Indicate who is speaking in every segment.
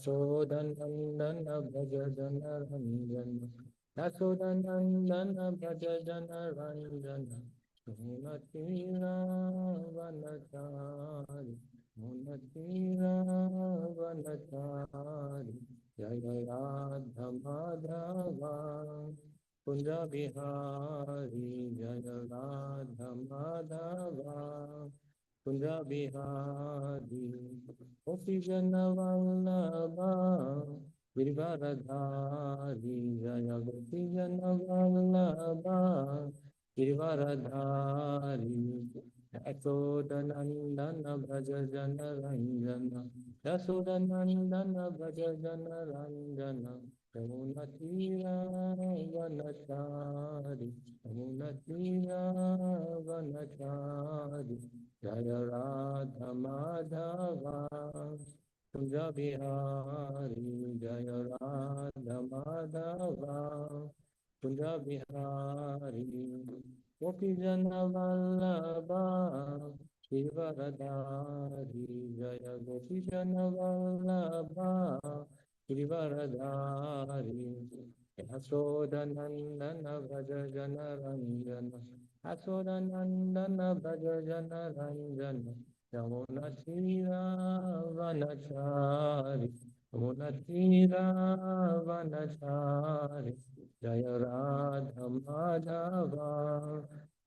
Speaker 1: Yasodhanandana Bhaja Jana Ranjana Yasodhanandana Bhaja Jana Ranjana Munatira Vanachari Munatira Vanachari Jaya Radha Madhava Kunja Bihari Jaya Radha Madhava Kunja Bihari Gopi Jana Vallabha Girivaradhari Jaya Gopi Jana Vallabha Girivaradhari Yasodhanandana Bhaja Jana Ranjana Yasodhanandana Bhaja Jana Ranjana Yamunatira Vanachari Yamunatira Vanachari Jaya Radha Madhava Kunja Bihari Jaya Radha Madhava Kunja Bihari Gopi Jana Vallabha Girivaradhari Jaya Gopi Jana Vallabha Girivaradhari Yasodhanandana Bhaja Jana Ranjana Yasodhanandana Bhaja Jana Ranjana Yamunatira Vanachari Yamunatira Vanachari Jaya Radha Madhava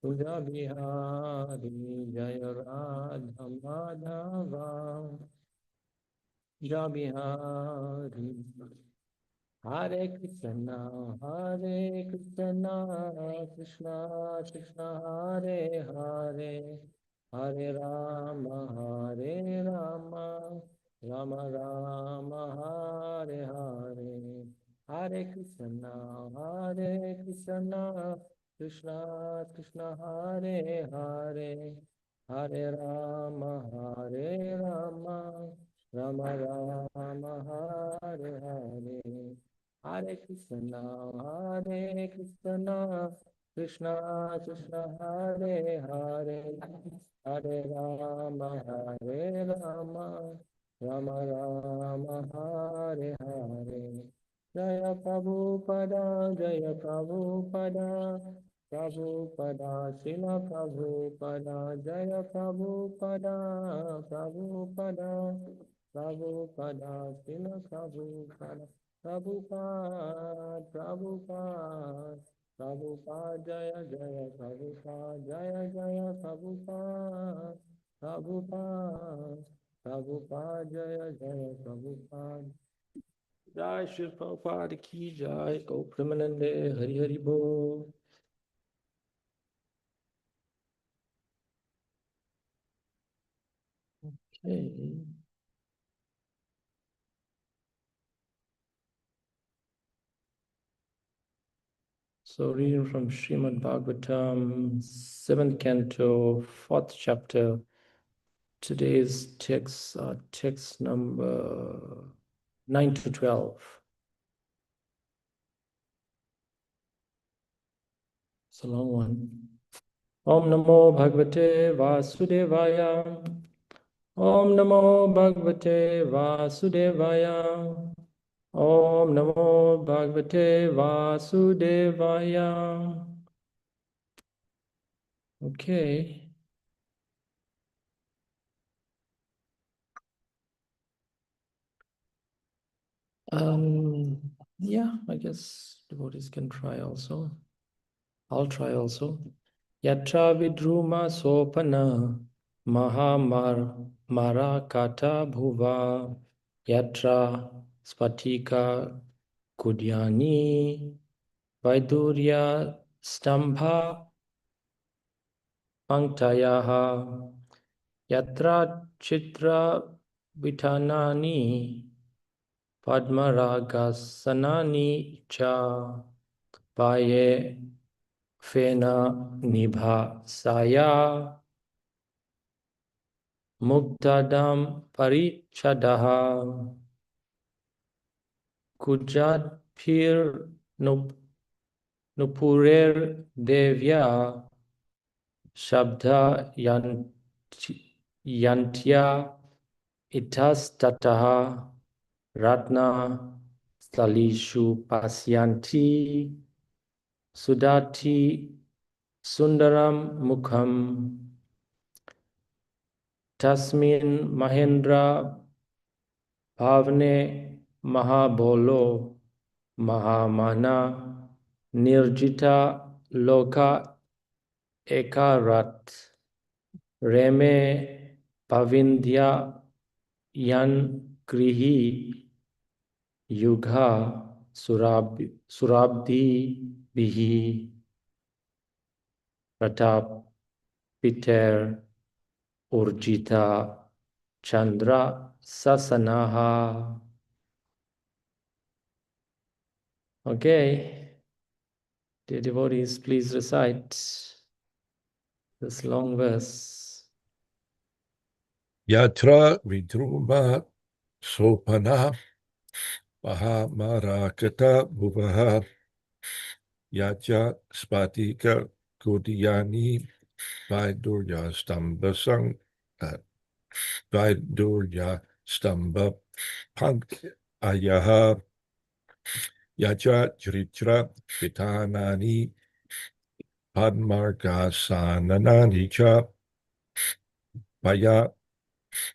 Speaker 1: Kunja Bihari Jaya Radha Madhava Kunja Bihari Hare Krishna Krishna Krishna Hare Hare Hare Rama Rama Rama Hare Hare Hare Krishna Krishna Krishna Hare Hare Hare Rama Rama Rama Rama Hare Hare Hare Krishna Krishna Krishna Hare Hare Hare Rama Rama Rama Hare Hare Jaya Prabhupada Prabhupada Srila Prabhupada Jaya Prabhupada Srila Prabhupada Prabhupada Jaya Jaya Prabhupada Jaya Jaya Prabhupada Jaya Jaya Prabhupada Jai Shri Prabhupada Ki Jai Go Premanande Hari Hari Bo. Okay. So reading from Srimad Bhagavatam, 7th canto, 4th chapter. Today's text number 9 to 12. It's a long one. Om Namo Bhagavate Vasudevaya. Om Namo Bhagavate Vasudevaya. Om Namo Bhagavate Vasudevaya. Okay. Yeah, I guess devotees can try also. I'll try also. Yatra vidruma sopana marakata bhuva yatra spatika kudyani vaidurya stambha panktayaha yatra chitra vitanani padmaragasanani cha paye fena nibha saya muktadam parichadaha kujadphir nupurer devya shabda yantya itastataha Ratna Stalishu Pasyanti Sudati Sundaram Mukham Tasmin Mahendra Bhavne Mahabolo Mahamana Nirjita Loka Ekarat Reme Pavindhya Yan Grihi Yugha Surabdi Bihi Pratap Piter Urjita Chandra Sasanaha. Okay, dear devotees, please recite this long verse.
Speaker 2: Yatra vidruma sopana mahamarakata bhuvaha yacha spatika kodiyani vaidurya stambasang vaidurya stamba pank ayaha yacha tritra vitanani padmargasananani cha vaya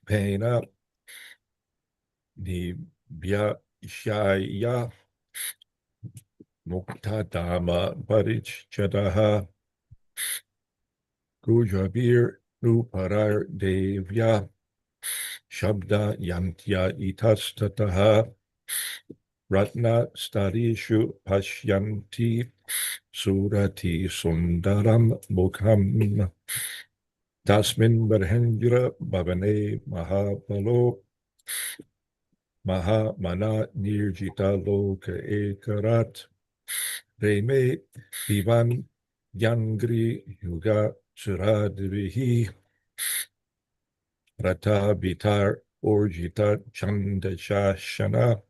Speaker 2: pena nibhyashaya Muktadama Parichadaha Gujabir Nuparar Devya Shabda Yantya Itastataha Ratna Starishu Pashyanti Surati Sundaram Mukham Tasmin Barhendra Bhavane Mahapalo Mahamana Nirjita Loka Ekarat Reme Divan Yangri Yuga Suradvihi Rata Bitar Orjita Chanda Shasana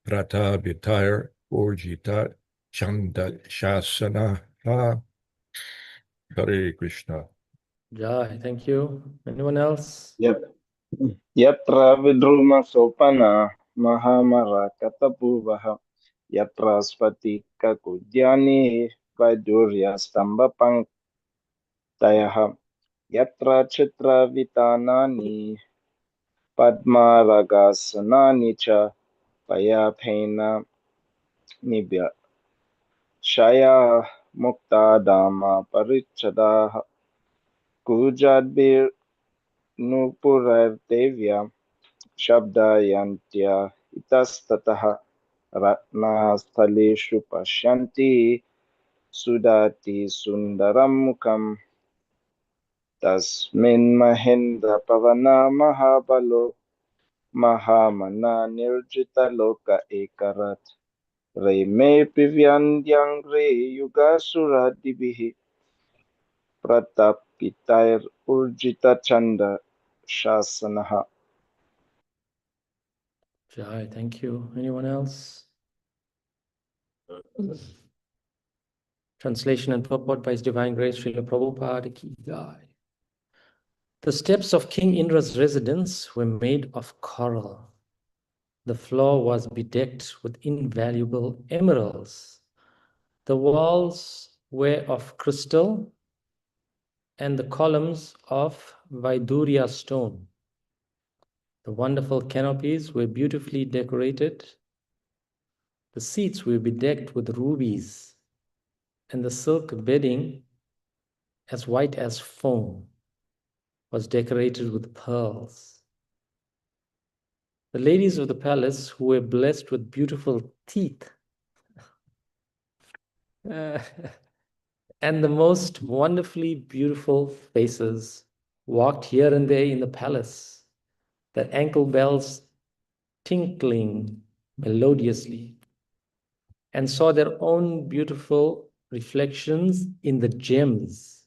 Speaker 2: Rata Bitar Orjita Chanda Shasana Hare Krishna.
Speaker 1: Jai, thank you. Anyone else?
Speaker 3: Yep. Yatra vidruma sopana mahamara katapuvaha yatra spatika kudyani vaidurya stamba pantayaha yatra chitra vitanani padma ragasanani cha payapena nibya shaya mukta dama parichadaha kujadbir nupurar devya Shabdayantya itastataha ratnasthaleshu pashyanti sudati sundaram mukham tasmin mahendra pavana mahabalo mahamana nirjita loka ekarat reme pivyandhyangre yuga suradibihi pratapitair urjita chanda shasanaha.
Speaker 1: Jai, thank you. Anyone else? Translation and purport by His Divine Grace, Srila Prabhupada Ki Jai. The steps of King Indra's residence were made of coral. The floor was bedecked with invaluable emeralds. The walls were of crystal and the columns of Vaidurya stone. The wonderful canopies were beautifully decorated. The seats were bedecked with rubies, and the silk bedding, as white as foam, was decorated with pearls. The ladies of the palace, who were blessed with beautiful teeth and the most wonderfully beautiful faces, walked here and there in the palace, their ankle bells tinkling melodiously, and saw their own beautiful reflections in the gems.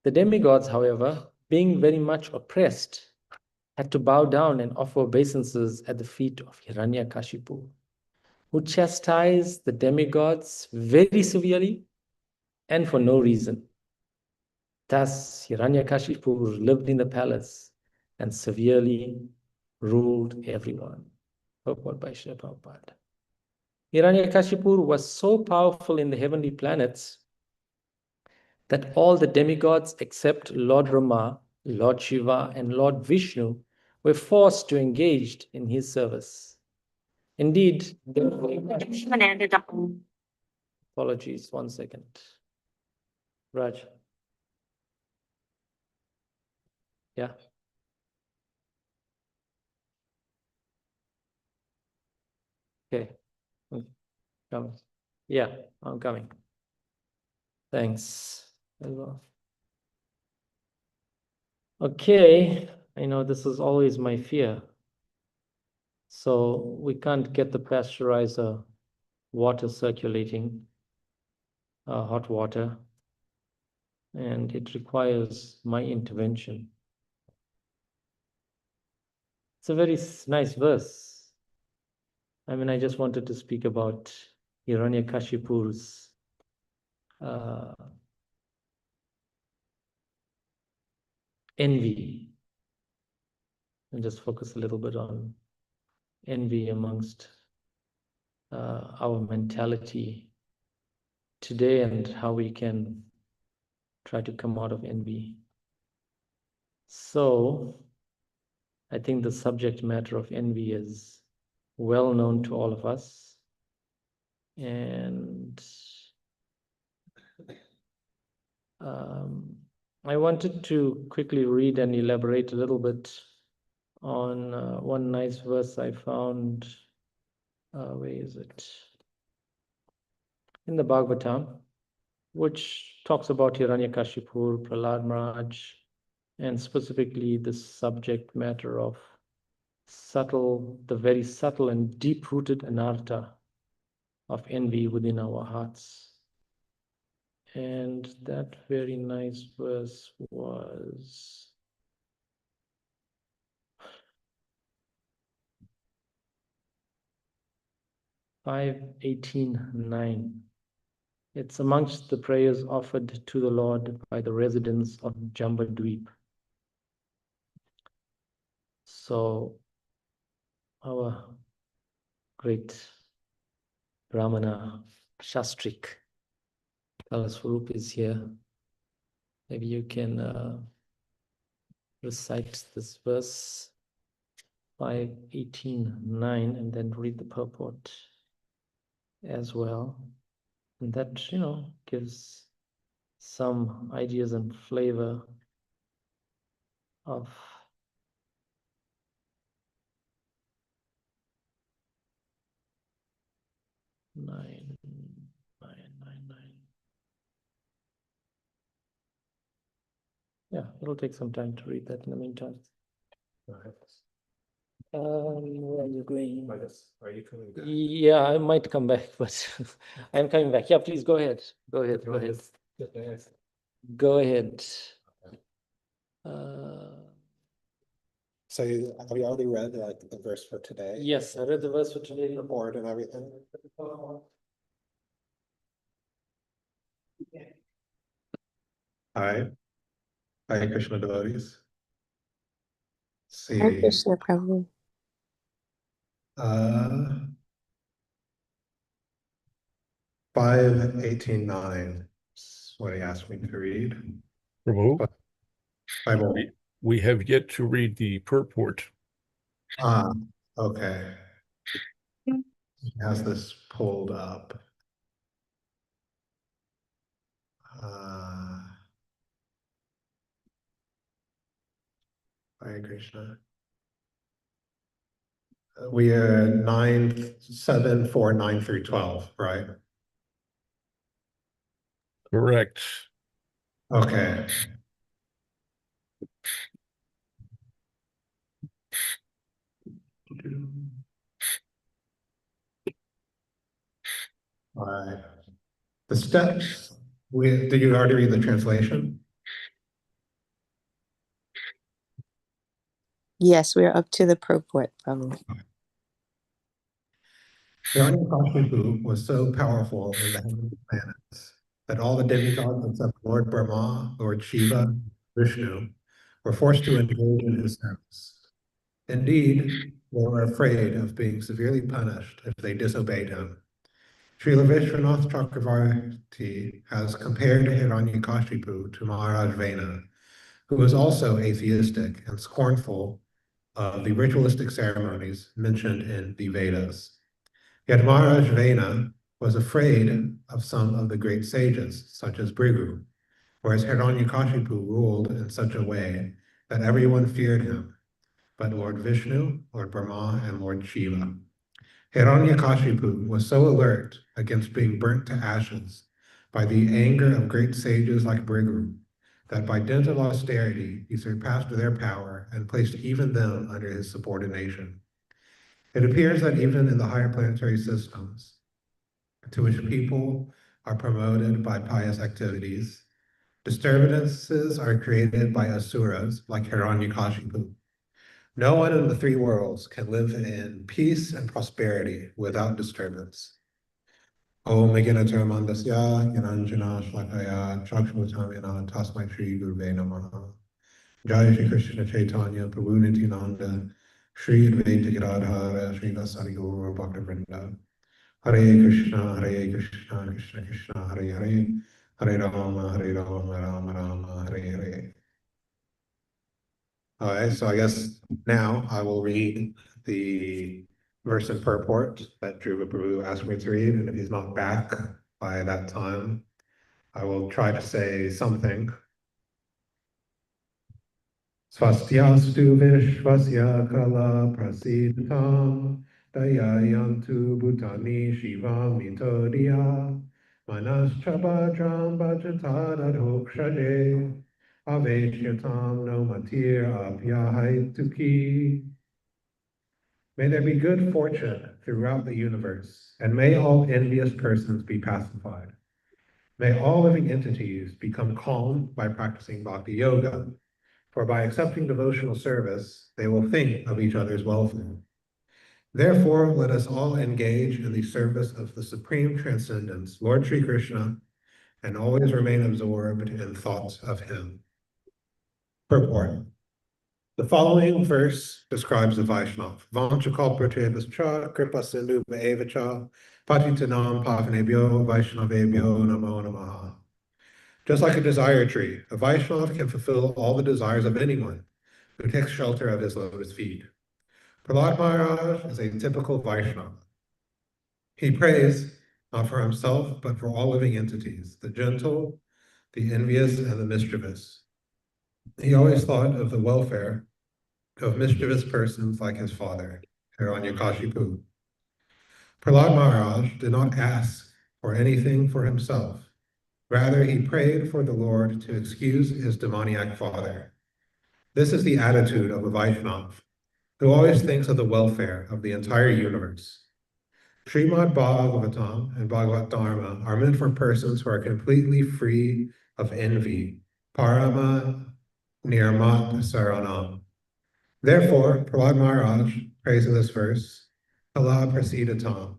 Speaker 1: The demigods, however, being very much oppressed, had to bow down and offer obeisances at the feet of Hiranyakashipu, who chastised the demigods very severely and for no reason. Thus, Hiranyakashipu lived in the palace and severely ruled everyone. Purport by Srila Prabhupada. Hiranyakashipu was so powerful in the heavenly planets that all the demigods except Lord Rama, Lord Shiva, and Lord Vishnu were forced to engage in his service. Indeed, apologies, 1 second. Raj. Yeah. Okay. Coming. Yeah, I'm coming. Thanks. Okay, I know this is always my fear. So we can't get the pasteurizer water circulating, hot water, and it requires my intervention. It's a very nice verse. I mean, I just wanted to speak about Hiranyakashipu's envy, and just focus a little bit on envy amongst our mentality today and how we can try to come out of envy. So I think the subject matter of envy is well known to all of us. And I wanted to quickly read and elaborate a little bit on one nice verse I found. Where is it? In the Bhagavatam, which talks about Hiranyakashipu, Prahlad Maharaj, and specifically the subject matter of the very subtle and deep-rooted anartha of envy within our hearts. And that very nice verse was five 18:9. It's amongst the prayers offered to the Lord by the residents of Jambudvip. So our great Brahmana Shastrik Kalaswarup is here. Maybe you can recite this verse 5:18:9 and then read the purport as well. And that, gives some ideas and flavor of nine. Yeah, it'll take some time to read that in the meantime. Where are you going?
Speaker 2: Are you coming back?
Speaker 1: Yeah, I might come back, but I'm coming back. Yeah, please go ahead. Go ahead. Go ahead.
Speaker 4: So have you already read like the verse for today?
Speaker 1: Yes, I read the verse for today.
Speaker 4: The board and everything? Hi. Hi, Krishna devotees.
Speaker 5: Hare
Speaker 4: See,
Speaker 5: Krishna Prabhu.
Speaker 4: 5:18:9 is what he asked me to read.
Speaker 2: Prabhu,
Speaker 4: Bible.
Speaker 2: we have yet to read the purport.
Speaker 4: Okay. He has this pulled up. Hare Krishna. We are 9, 7, 4, 9 through 12, right?
Speaker 2: Correct.
Speaker 4: Okay. All right. The steps. Did you already read the translation?
Speaker 5: Yes, we're up to the purport, Prabhu.
Speaker 4: Hiranyakashipu was so powerful in the heavenly planets that all the demigods except Lord Brahma, Lord Shiva, Vishnu were forced to engage in his service. Indeed, they were afraid of being severely punished if they disobeyed him. Srila Vishwanath Chakravarti has compared Hiranyakashipu to Maharaj Vena, who was also atheistic and scornful of the ritualistic ceremonies mentioned in the Vedas. Yet Maharaj Vena was afraid of some of the great sages, such as Bhrigu, whereas Hiranyakashipu ruled in such a way that everyone feared him, but Lord Vishnu, Lord Brahma, and Lord Shiva. Hiranyakashipu was so alert against being burnt to ashes by the anger of great sages like Bhrigu that by dint of austerity he surpassed their power and placed even them under his subordination. It appears that even in the higher planetary systems, to which people are promoted by pious activities, disturbances are created by asuras like Hiranyakashipu. No one in the three worlds can live in peace and prosperity without disturbance. Om Meganatar Mandasya, Yananjana Shlakaya, Chakshmutamina, Tasmai Shri Guruve Namaha. Jai Shri Krishna Chaitanya, Prabhu Nityananda, Shri Advaita Giradhara, Shri Vasari Guru Bhakta Vrinda. Hare Krishna, Krishna Krishna, Hare Hare, Hare Rama, Rama Rama, Hare Hare. All right, so I guess now I will read the verse and purport that Dhruva Prabhu asked me to read, and if he's not back by that time, I will try to say something. Swastyastu Vishwasya Kala Prasiddhatam Dayayantu Bhutani Shiva Mitodiya Manaschabhajam Bhajatadadhokshaje Aveshyatam no matir apyahaituki. May there be good fortune throughout the universe, and may all envious persons be pacified. May all living entities become calm by practicing bhakti yoga, for by accepting devotional service, they will think of each other's welfare. Therefore, let us all engage in the service of the Supreme Transcendence, Lord Sri Krishna, and always remain absorbed in thoughts of him. Purport. The following verse describes the Vaishnava. Vanchakalpatribhascha kripa sindhu vaevacha patitanam pavanebhyo vaishnavebhyo namo namaha. Just like a desire tree, a Vaishnava can fulfill all the desires of anyone who takes shelter of his lotus feet. Prahlad Maharaj is a typical Vaishnava. He prays not for himself, but for all living entities, the gentle, the envious, and the mischievous. He always thought of the welfare of mischievous persons like his father, Hiranyakashipu. Prahlad Maharaj did not ask for anything for himself. Rather, he prayed for the Lord to excuse his demoniac father. This is the attitude of a Vaishnava, who always thinks of the welfare of the entire universe. Srimad Bhagavatam and Bhagavad Dharma are meant for persons who are completely free of envy, parama nirmat saranam. Therefore, Prahlad Maharaj prays in this verse, Kala prasidatam.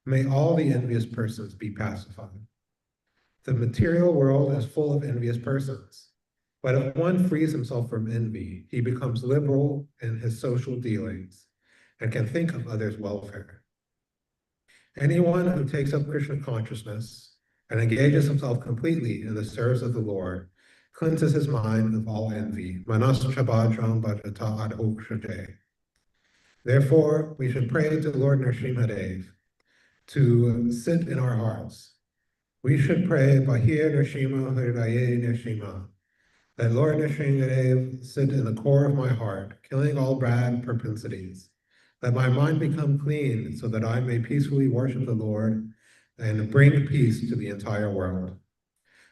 Speaker 4: May all the envious persons be pacified. The material world is full of envious persons, but if one frees himself from envy, he becomes liberal in his social dealings and can think of others' welfare. Anyone who takes up Krishna consciousness and engages himself completely in the service of the Lord cleanses his mind of all envy. Manaschabhajam bhajata adhokshaje. Therefore, we should pray to Lord Nrsimhadev to sit in our hearts. We should pray Bahir Nrsimha Hridaye Nrsimha, that Lord Nrsimhadev sit in the core of my heart, killing all bad propensities. Let my mind become clean so that I may peacefully worship the Lord and bring peace to the entire world.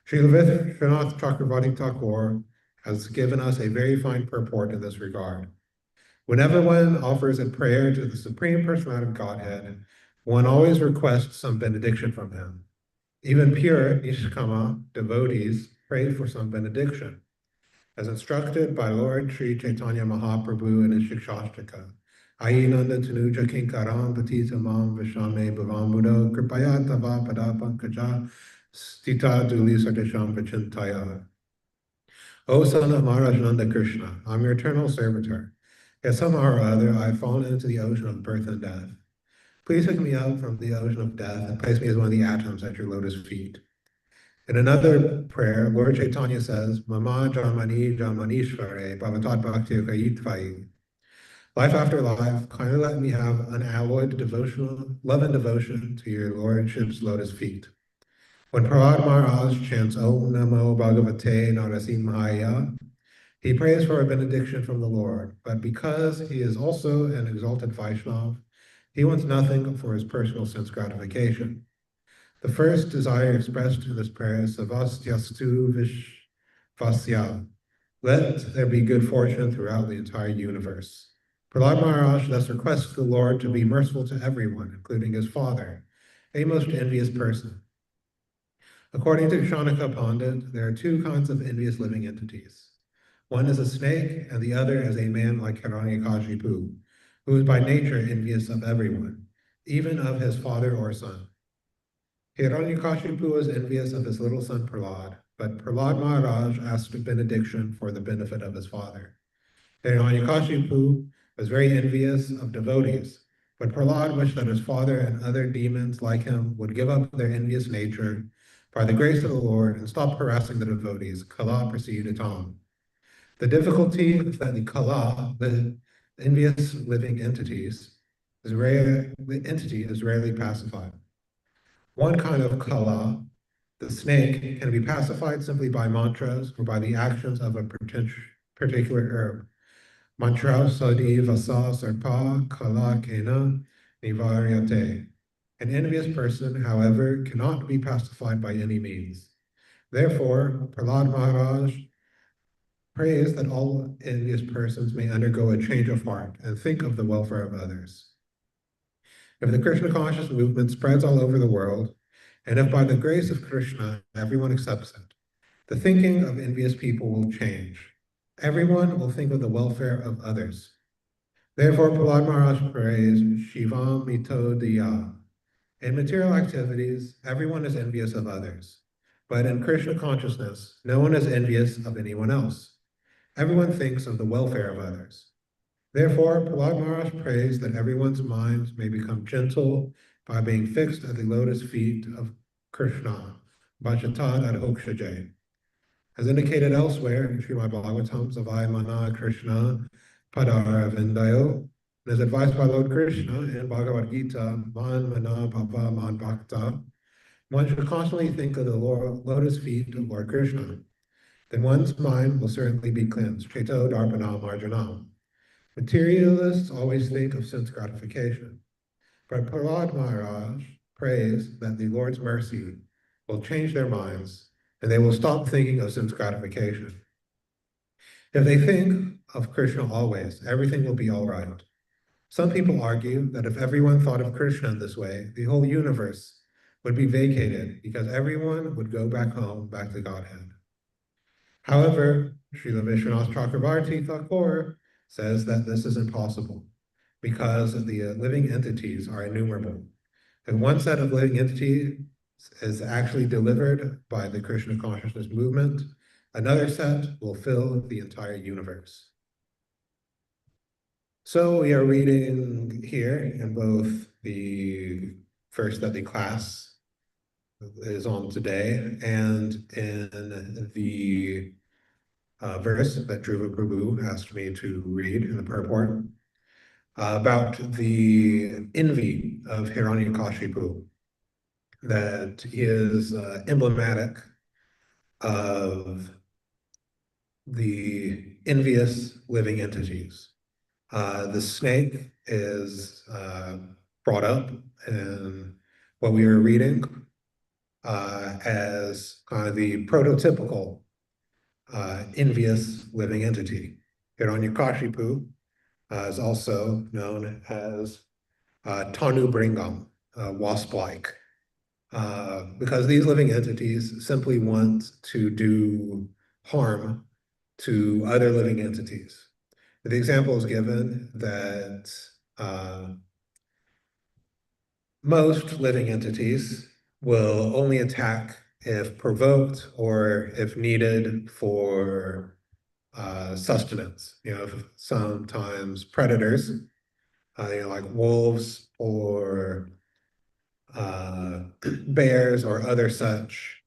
Speaker 4: Srila Vishwanath Chakravarti Thakur has given us a very fine purport in this regard. Whenever one offers a prayer to the Supreme Personality of Godhead, one always requests some benediction from him. Even pure Nishkama devotees pray for some benediction, as instructed by Lord Sri Chaitanya Mahaprabhu in his Shikshashtaka. Ayinanda Tanuja Kinkaram Patita Mam Vishame Bhavam Buddha Kripaya Tava Pada Pankaja Stita Duli Satasham Vachintaya. O son of Maharajnanda Krishna, I'm your eternal servitor. Yet somehow or other I have fallen into the ocean of birth and death. Please pick me up from the ocean of death and place me as one of the atoms at your lotus feet. In another prayer, Lord Chaitanya says, Mama Jamani Jamanishvare Bhavatat Bhakti Kayitvayi. Life after life, kindly let me have unalloyed devotional love and devotion to your Lordship's lotus feet. When Prahlad Maharaj chants Om Namo Bhagavate Narasimhaya, he prays for a benediction from the Lord, but because he is also an exalted Vaishnav, he wants nothing for his personal sense gratification. The first desire expressed in this prayer is Savastyastu Vishvasya. Let there be good fortune throughout the entire universe. Prahlad Maharaj thus requests the Lord to be merciful to everyone, including his father, a most envious person. According to Shanaka Pandit, there are two kinds of envious living entities. One is a snake, and the other is a man like Hiranyakashipu, who is by nature envious of everyone, even of his father or son. Hiranyakashipu is envious of his little son Prahlad, but Prahlad Maharaj asked a benediction for the benefit of his father. Hiranyakashipu was very envious of devotees, but Prahlad wished that his father and other demons like him would give up their envious nature by the grace of the Lord and stop harassing the devotees. Kala prasidatam. The difficulty is that the kala, the envious living entities, is rare. The entity is rarely pacified. One kind of kala, the snake, can be pacified simply by mantras or by the actions of a particular herb. Mantra sadi vasa sarpa kala kena nivaryate. An envious person, however, cannot be pacified by any means. Therefore, Prahlad Maharaj prays that all envious persons may undergo a change of heart and think of the welfare of others. If the Krishna conscious movement spreads all over the world, and if by the grace of Krishna everyone accepts it, the thinking of envious people will change. Everyone will think of the welfare of others. Therefore, Prahlad Maharaj prays, Shivam Mito Diya. In material activities, everyone is envious of others. But in Krishna consciousness, no one is envious of anyone else. Everyone thinks of the welfare of others. Therefore, Prahlad Maharaj prays that everyone's minds may become gentle by being fixed at the lotus feet of Krishna, Bhajatat Adhokshaje. As indicated elsewhere in Srimad Bhagavatam, Savai Mana Krishna Padara Vindayo, and as advised by Lord Krishna in Bhagavad Gita, Man Mana Bhava Man Bhakta, one should constantly think of the lotus feet of Lord Krishna. Then one's mind will certainly be cleansed. Cheto Darpanam Arjanam. Materialists always think of sense gratification, but Prahlad Maharaj prays that the Lord's mercy will change their minds and they will stop thinking of sense gratification. If they think of Krishna always, everything will be all right. Some people argue that if everyone thought of Krishna in this way, the whole universe would be vacated because everyone would go back home, back to Godhead. However, Srila Vishwanath Chakravarti Thakur says that this is impossible because the living entities are innumerable. And one set of living entities is actually delivered by the Krishna consciousness movement. Another set will fill the entire universe. So we are reading here in both the verse that the class is on today and in the verse that Dhruva Prabhu asked me to read in the purport about the envy of Hiranyakashipu that is emblematic of the envious living entities. The snake is brought up in what we are reading as kind of the prototypical envious living entity. Hiranyakashipu is also known as Tanu Bringam, wasp-like, because these living entities simply want to do harm to other living entities. The example is given that most living entities will only attack if provoked or if needed for sustenance. Sometimes predators, like wolves or bears or other such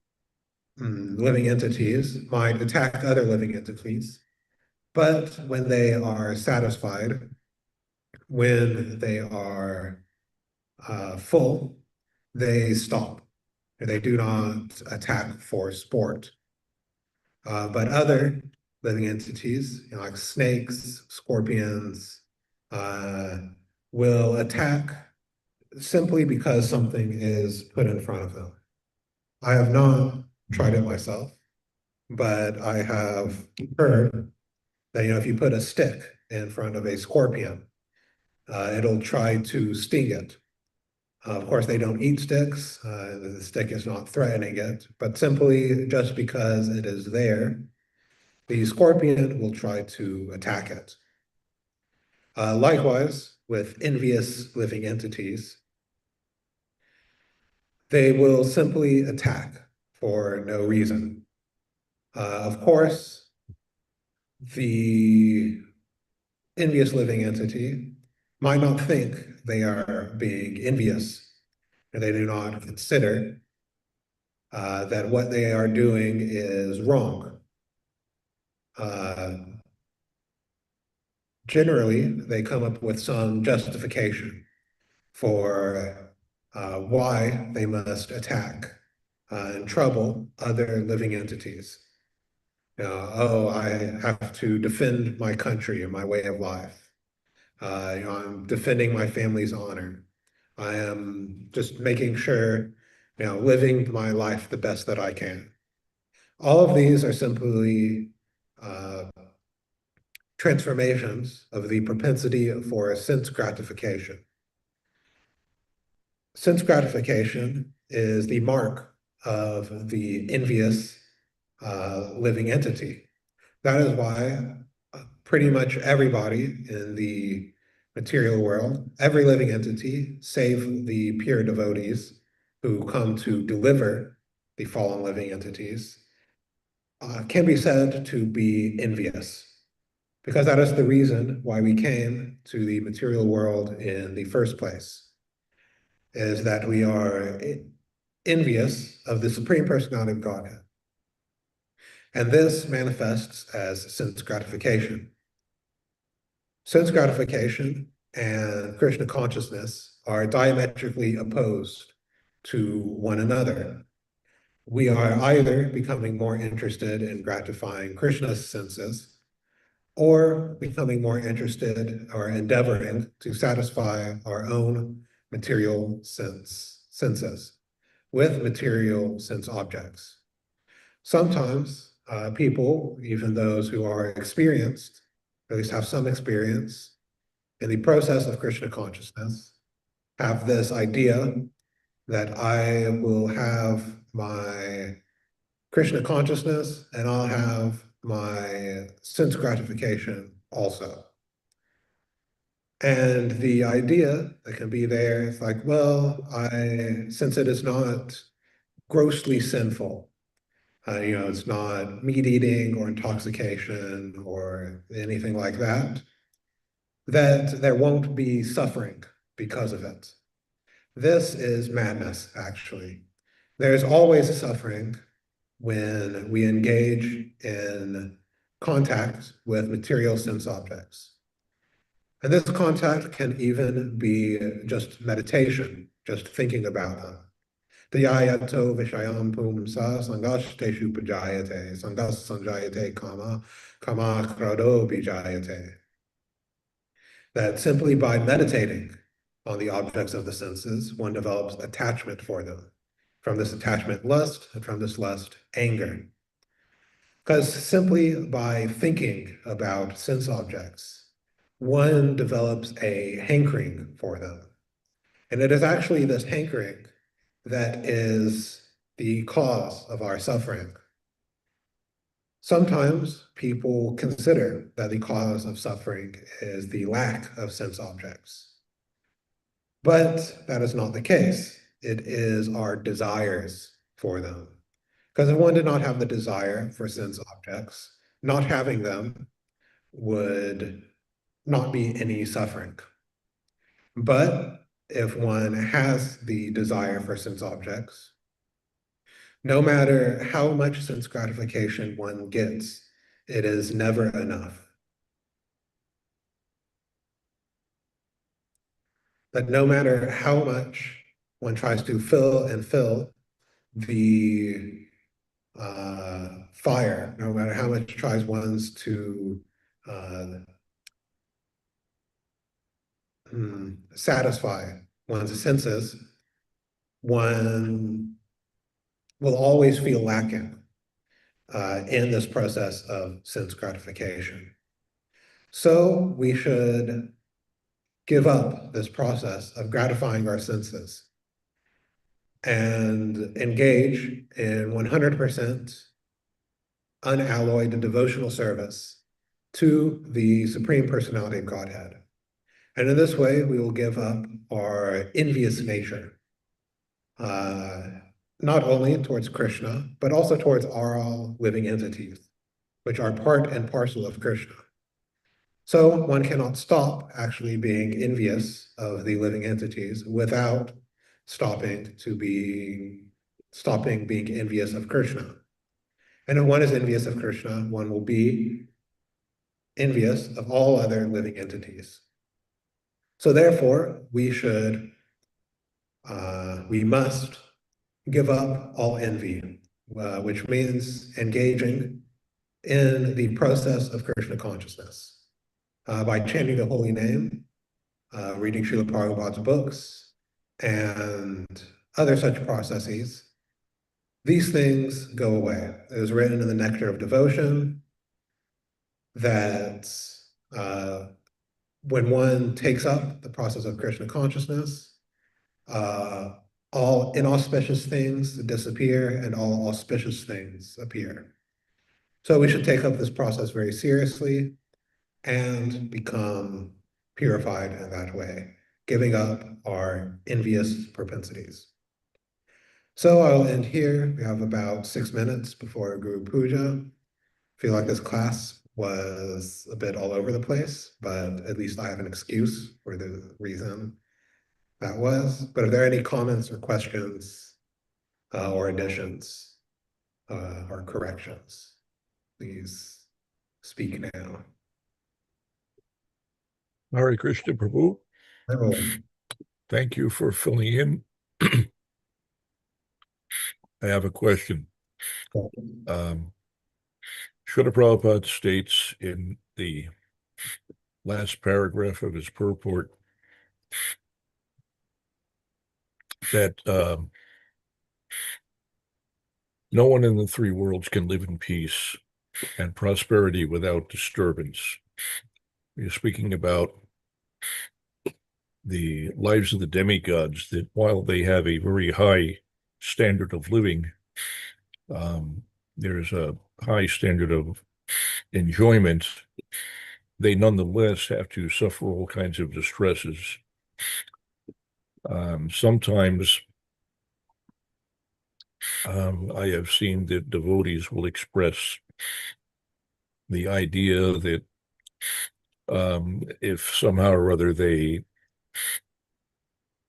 Speaker 4: living entities might attack other living entities. But when they are satisfied, when they are full, they stop. They do not attack for sport. But other living entities, like snakes, scorpions, will attack simply because something is put in front of them. I have not tried it myself, but I have heard that if you put a stick in front of a scorpion, it'll try to sting it. Of course, they don't eat sticks. The stick is not threatening it, but simply just because it is there, the scorpion will try to attack it. Likewise, with envious living entities, they will simply attack for no reason. Of course, the envious living entity might not think they are being envious, and they do not consider that what they are doing is wrong. Generally, they come up with some justification for why they must attack and trouble other living entities. I have to defend my country and my way of life. I'm defending my family's honor. I am just making sure, living my life the best that I can. All of these are simply transformations of the propensity for sense gratification. Sense gratification is the mark of the envious living entity. That is why pretty much everybody in the material world, every living entity, save the pure devotees who come to deliver the fallen living entities, can be said to be envious. Because that is the reason why we came to the material world in the first place, is that we are envious of the Supreme Personality of Godhead. And this manifests as sense gratification. Sense gratification and Krishna consciousness are diametrically opposed to one another. We are either becoming more interested in gratifying Krishna's senses, or becoming more interested or endeavoring to satisfy our own material senses with material sense objects. Sometimes people, even those who are experienced, at least have some experience in the process of Krishna consciousness, have this idea that I will have my Krishna consciousness and I'll have my sense gratification also. And the idea that can be there is like, well, since it is not grossly sinful, it's not meat eating or intoxication or anything like that, that there won't be suffering because of it. This is madness, actually. There's always suffering when we engage in contact with material sense objects. And this contact can even be just meditation, just thinking about them. Dhyayato vishayam pumsa sangashteshu pujayate, sangas sanjayate kama, kama krado bijayate. That simply by meditating on the objects of the senses, one develops attachment for them. From this attachment, lust, and from this lust, anger. Because simply by thinking about sense objects, one develops a hankering for them. And it is actually this hankering that is the cause of our suffering. Sometimes people consider that the cause of suffering is the lack of sense objects. But that is not the case. It is our desires for them. Because if one did not have the desire for sense objects, not having them would not be any suffering. But if one has the desire for sense objects, no matter how much sense gratification one gets, it is never enough. That no matter how much one tries to fill and fill the fire, no matter how much tries one's to satisfy one's senses, one will always feel lacking in this process of sense gratification. So we should give up this process of gratifying our senses and engage in 100% unalloyed devotional service to the Supreme Personality of Godhead. And in this way, we will give up our envious nature, not only towards Krishna, but also towards all living entities, which are part and parcel of Krishna. So one cannot stop actually being envious of the living entities without stopping being envious of Krishna. And if one is envious of Krishna, one will be envious of all other living entities. So therefore, we must give up all envy, which means engaging in the process of Krishna consciousness. By chanting the holy name, reading Srila Prabhupada's books, and other such processes, these things go away. It is written in the Nectar of Devotion that when one takes up the process of Krishna consciousness, all inauspicious things disappear and all auspicious things appear. So we should take up this process very seriously and become purified in that way, giving up our envious propensities. So I'll end here. We have about 6 minutes before Guru Puja. I feel like this class was a bit all over the place, but at least I have an excuse for the reason that was. But if there are any comments or questions or additions or corrections, please speak now.
Speaker 2: Hare Krishna Prabhu.
Speaker 4: Oh.
Speaker 2: Thank you for filling in. I have a question. Srila Prabhupada states in the last paragraph of his purport that no one in the three worlds can live in peace and prosperity without disturbance. You're speaking about the lives of the demigods, that while they have a very high standard of living, there's a high standard of enjoyment. They nonetheless have to suffer all kinds of distresses. Sometimes I have seen that devotees will express the idea that if somehow or other they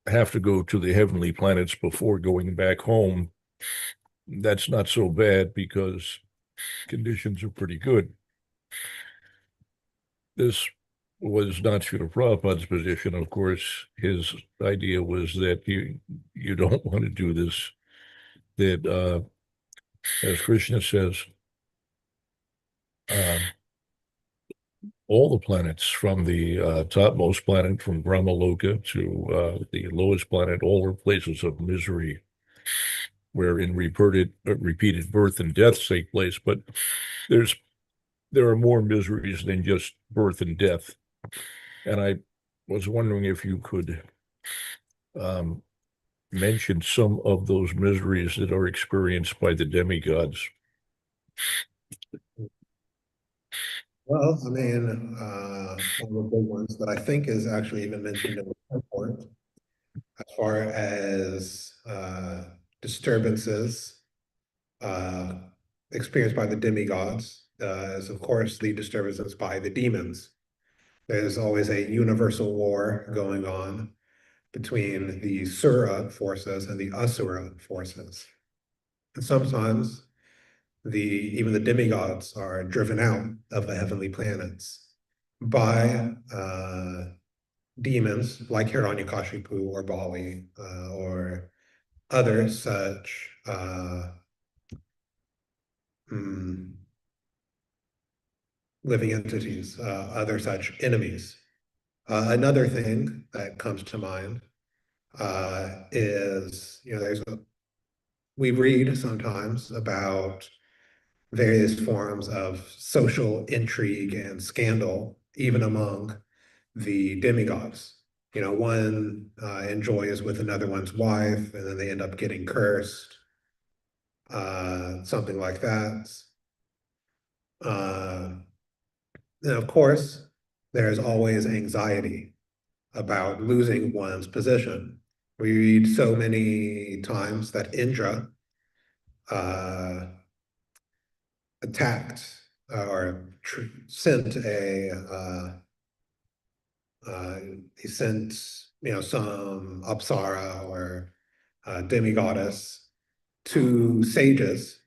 Speaker 2: have to go to the heavenly planets before going back home, that's not so bad because conditions are pretty good. This was not Srila Prabhupada's position. Of course, his idea was that you don't want to do this, that as Krishna says, all the planets, from the topmost planet, from Brahmaloka, to the lowest planet, all are places of misery, wherein repeated birth and death take place. But there are more miseries than just birth and death. And I was wondering if you could mention some of those miseries that are experienced by the demigods.
Speaker 4: Well, I mean, one of the big ones that I think is actually even mentioned in the report, as far as disturbances experienced by the demigods, is, of course, the disturbances by the demons. There's always a universal war going on between the Sura forces and the Asura forces. And sometimes even the demigods are driven out of the heavenly planets by demons like Hiranyakashipu or Bali or other such living entities, other such enemies. Another thing that comes to mind is, we read sometimes about various forms of social intrigue and scandal, even among the demigods. One enjoys with another one's wife, and then they end up getting cursed, something like that. And of course, there's always anxiety about losing one's position. We read so many times that Indra attacked or sent he sent some Apsara or demigoddess to sages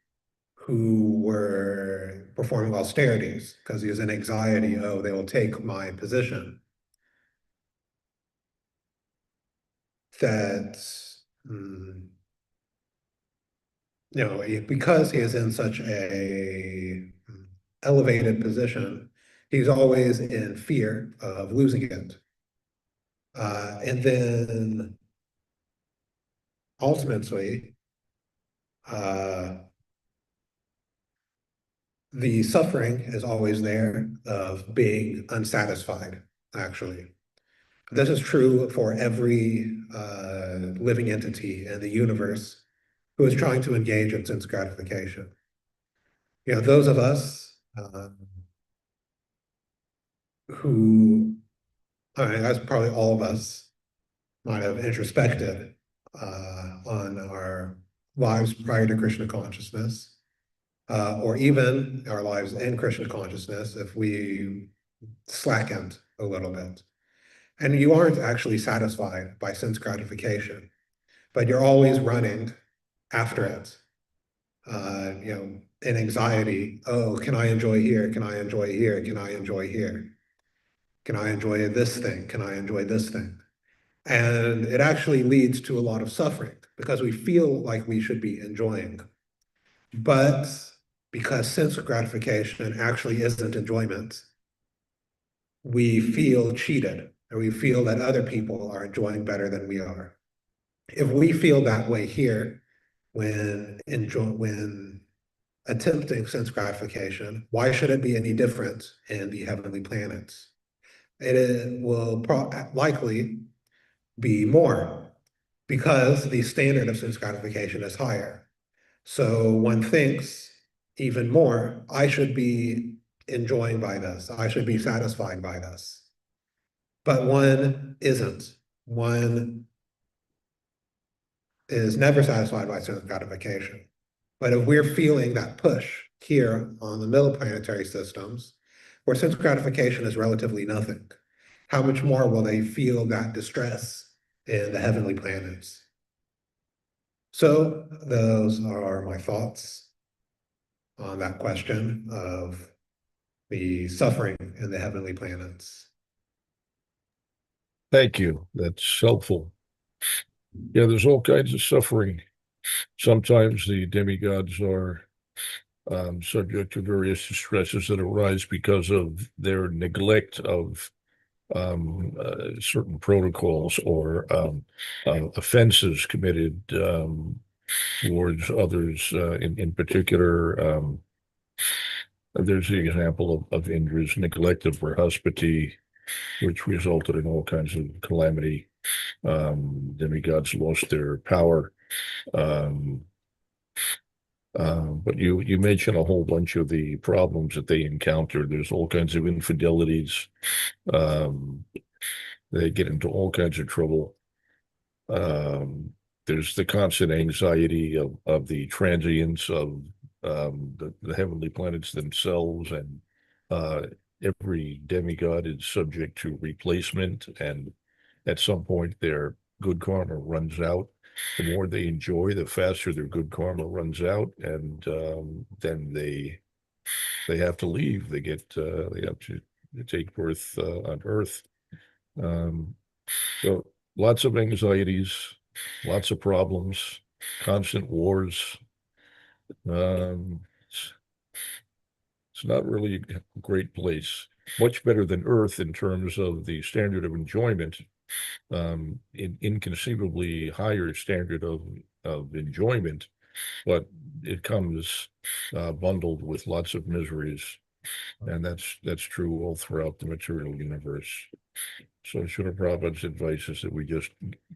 Speaker 4: who were performing austerities because he was in anxiety. Oh, they will take my position. That because he is in such a elevated position, he's always in fear of losing it. And then ultimately, the suffering is always there of being unsatisfied, actually. This is true for every living entity in the universe who is trying to engage in sense gratification. Those of us who, that's probably all of us, might have introspected on our lives prior to Krishna consciousness, or even our lives in Krishna consciousness if we slackened a little bit. And you aren't actually satisfied by sense gratification, but you're always running after it. In anxiety, oh, can I enjoy here? Can I enjoy here? Can I enjoy here? Can I enjoy this thing? Can I enjoy this thing? And it actually leads to a lot of suffering because we feel like we should be enjoying. But because sense gratification actually isn't enjoyment, we feel cheated, or we feel that other people are enjoying better than we are. If we feel that way here when attempting sense gratification, why should it be any different in the heavenly planets? It will likely be more because the standard of sense gratification is higher. So one thinks even more, I should be enjoying by this. I should be satisfied by this. But one isn't. One is never satisfied by sense gratification. But if we're feeling that push here on the middle planetary systems, where sense gratification is relatively nothing, how much more will they feel that distress in the heavenly planets? So those are my thoughts on that question of the suffering in the heavenly planets.
Speaker 2: Thank you. That's helpful. Yeah, there's all kinds of suffering. Sometimes the demigods are subject to various distresses that arise because of their neglect of certain protocols or offenses committed towards others. In particular, there's the example of Indra's neglect of Brihaspati, which resulted in all kinds of calamity. Demigods lost their power. But you mentioned a whole bunch of the problems that they encounter. There's all kinds of infidelities. They get into all kinds of trouble. There's the constant anxiety of the transience of the heavenly planets themselves, and every demigod is subject to replacement, and at some point their good karma runs out. The more they enjoy, the faster their good karma runs out, and then they have to leave. They have to take birth on Earth. So lots of anxieties, lots of problems, constant wars. It's not really a great place. Much better than Earth in terms of the standard of enjoyment. Inconceivably higher standard of enjoyment, but it comes bundled with lots of miseries, and that's true all throughout the material universe. So Srila Prabhupada's advice is that we just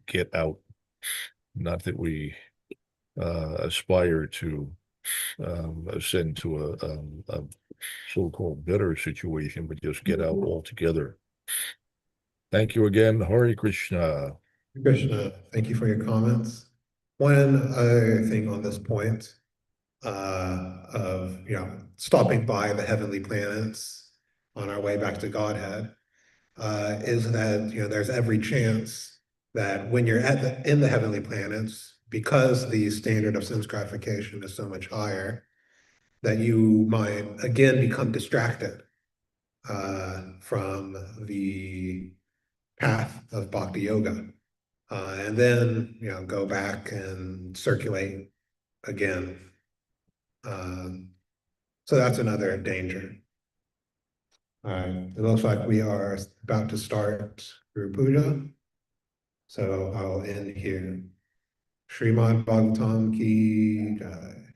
Speaker 2: get out, not that we aspire to ascend to a so-called better situation, but just get out altogether. Thank you again. Hare Krishna.
Speaker 4: Krishna, thank you for your comments. One other thing on this point of stopping by the heavenly planets on our way back to Godhead is that there's every chance that when you're in the heavenly planets, because the standard of sense gratification is so much higher, that you might again become distracted from the path of bhakti yoga, and then go back and circulate again. So that's another danger. All right, it looks like we are about to start Guru Puja, so I'll end here. Srimad Bhagavatam ki jai.